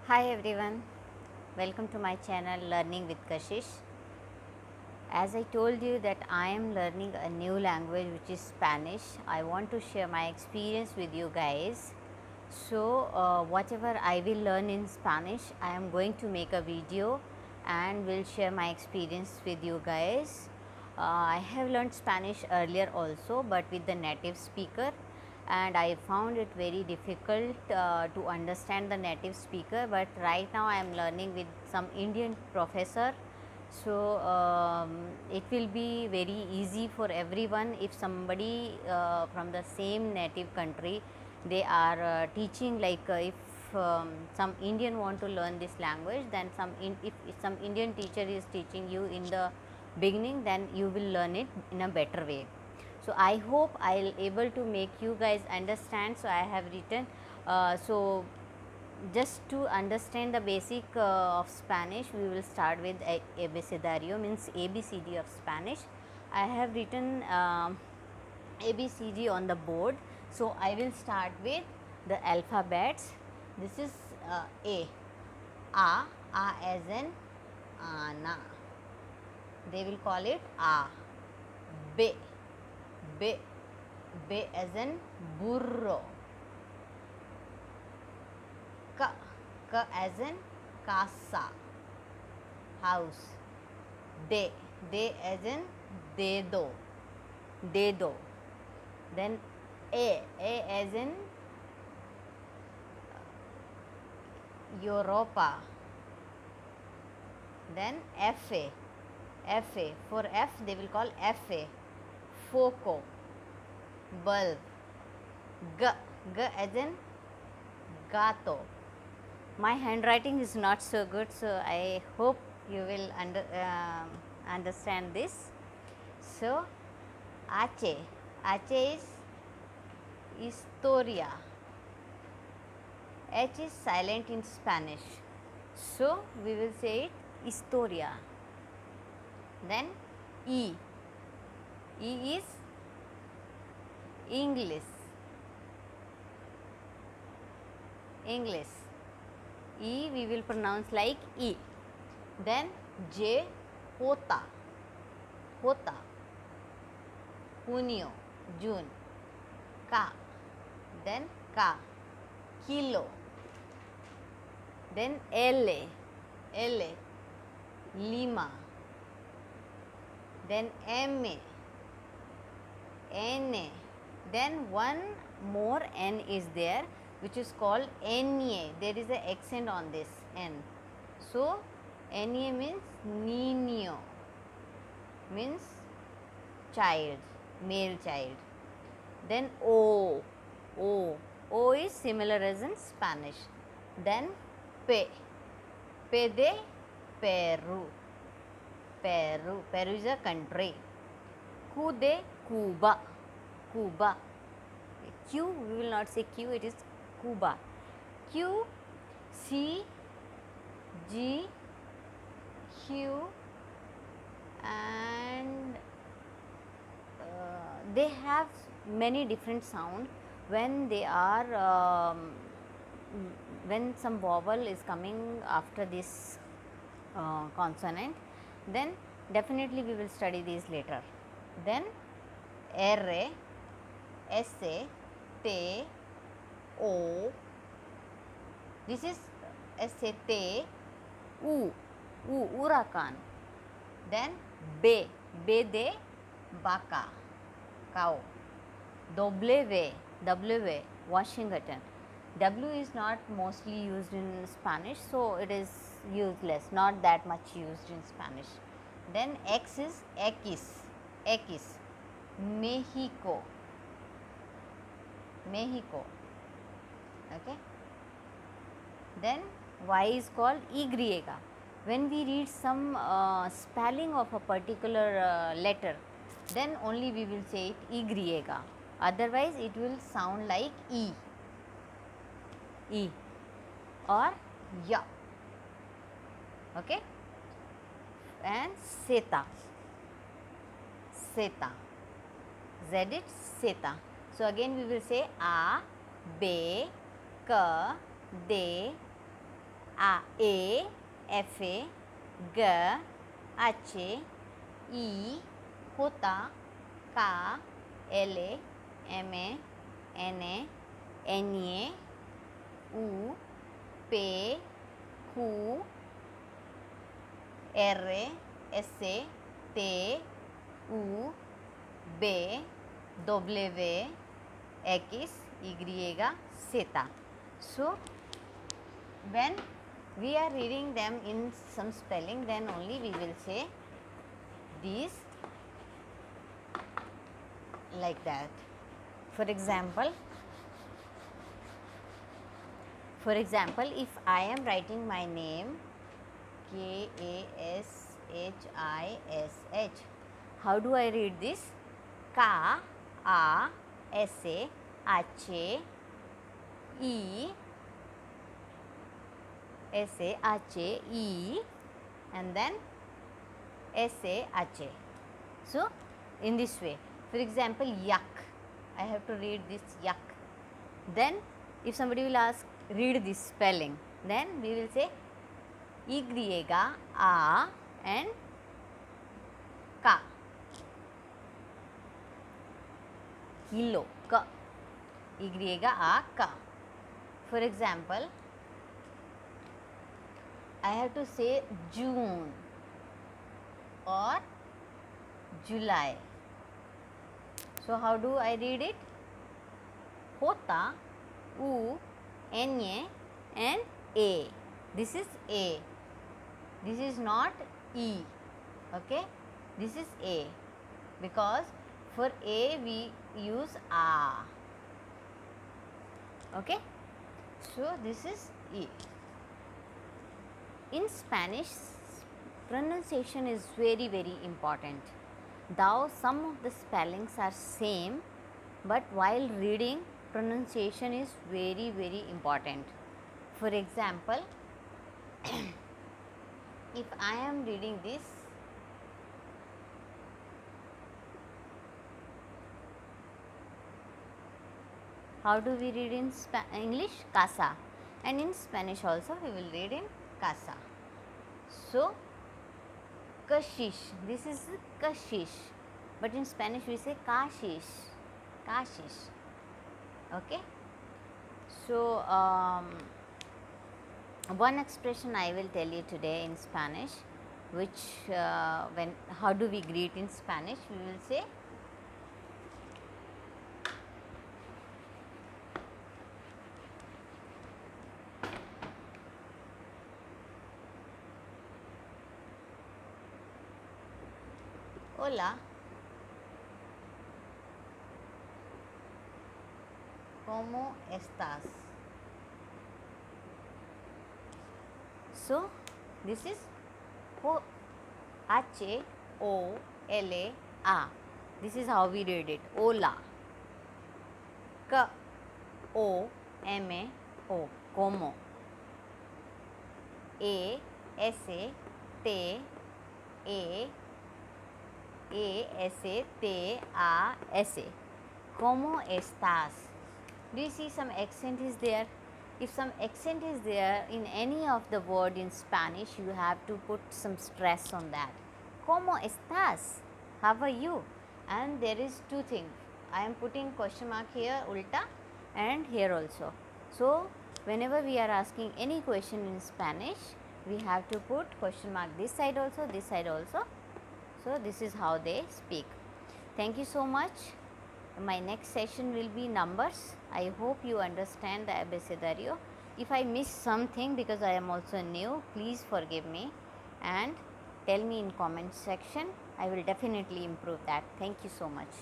Hi everyone, welcome to my channel Learning with Kashish. As I told you that I am learning a new language which is Spanish. I want to share my experience with you guys. So whatever I will learn in Spanish, I am going to make a video and will share my experience with you guys. I have learned Spanish earlier also, but with the native speaker, and I found it very difficult to understand the native speaker, but right now I am learning with some Indian professor. So it will be very easy for everyone if somebody from the same native country, they are teaching, like if some Indian want to learn this language, then if some Indian teacher is teaching you in the beginning, then you will learn it in a better way. So I hope I'll able to make you guys understand. So I have written so just to understand the basic of Spanish, we will start with abecedario, means ABCD of Spanish. I have written ABCD on the board. So I will start with the alphabets. This is A. A as in Ana. They will call it A. B. B. B as in burro. K. K as in casa, house. De. De as in dedo, dedo. Then A. A as in Europa. Then FA. FA. For F they will call FA. Foco. Bulb. G. G as in gato. My handwriting is not so good, so I hope you will understand this. So H. H is historia. H is silent in Spanish, so we will say it historia. Then E. E is English. English. E we will pronounce like E. Then J. Jota. Jota. Junio. June. Ka. Then Ka. Kilo. Then L. L. Lima. Then M. N. Then one more N is there, which is called NA. There is an accent on this N. So NA means niño, means child, male child. Then O. O. O is similar as in Spanish. Then P. P de Peru. Peru. Peru is a country. Q de Cuba. Cuba. Q, we will not say Q, it is Cuba. Q, C, G, Q, and they have many different sound when they are when some vowel is coming after this consonant, then definitely we will study these later. Then R, S, T, O, this is S, T, U, huracan. Then B, B de vaca, cow. W, W, Washington. W is not mostly used in Spanish, so it is useless, not that much used in Spanish. Then X is X, X, Mexico, Mexico. Okay. Then Y is called Y. When we read some spelling of a particular letter, then only we will say it Y. Otherwise, it will sound like E. E or Ya. Okay. And Zeta. Zeta. Z it Zeta. So again we will say A, B, K, D, A, F, G, H, E, होता, का, L, M, N, N, U, P, Q, R, S, T, U, B, W, X, Y, Z. So, when we are reading them in some spelling, then only we will say these like that. For example, if I am writing my name Kashish, how do I read this? Ka, A, S, H, E, S, H, E, and then S, H. So, in this way. For example, yak, I have to read this yak. Then, if somebody will ask, read this spelling, then we will say Y, A, and Ka. Yellow, Ka. Y, A, Ka. For example, I have to say June or July. So, how do I read it? Hota, U, N, A, and A. This is A. This is not E. Okay? This is A. Because for A we use A. Okay? So, this is E. In Spanish, pronunciation is very, very important. Though some of the spellings are same, but while reading, pronunciation is very, very important. For example, if I am reading this, how do we read in English? Casa. And in Spanish also we will read in casa. So, Kashish, this is Kashish, but in Spanish we say Kashish, Kashish. Okay. So, one expression I will tell you today in Spanish, which how do we greet in Spanish? We will say hola, ¿cómo estás? So, this is H-O-L-A. This is how we read it. Hola. K-O-M-O. Como. A-S-T-A-S-T-A-S. ¿Cómo estás? Do you see some accent is there? If some accent is there in any of the word in Spanish, you have to put some stress on that. ¿Cómo estás? How are you? And there is two things. I am putting question mark here, ulta, and here also. So, whenever we are asking any question in Spanish, we have to put question mark this side also, this side also. So, this is how they speak. Thank you so much. My next session will be numbers. I hope you understand the abecedario. If I miss something because I am also new, please forgive me and tell me in comment section. I will definitely improve that. Thank you so much.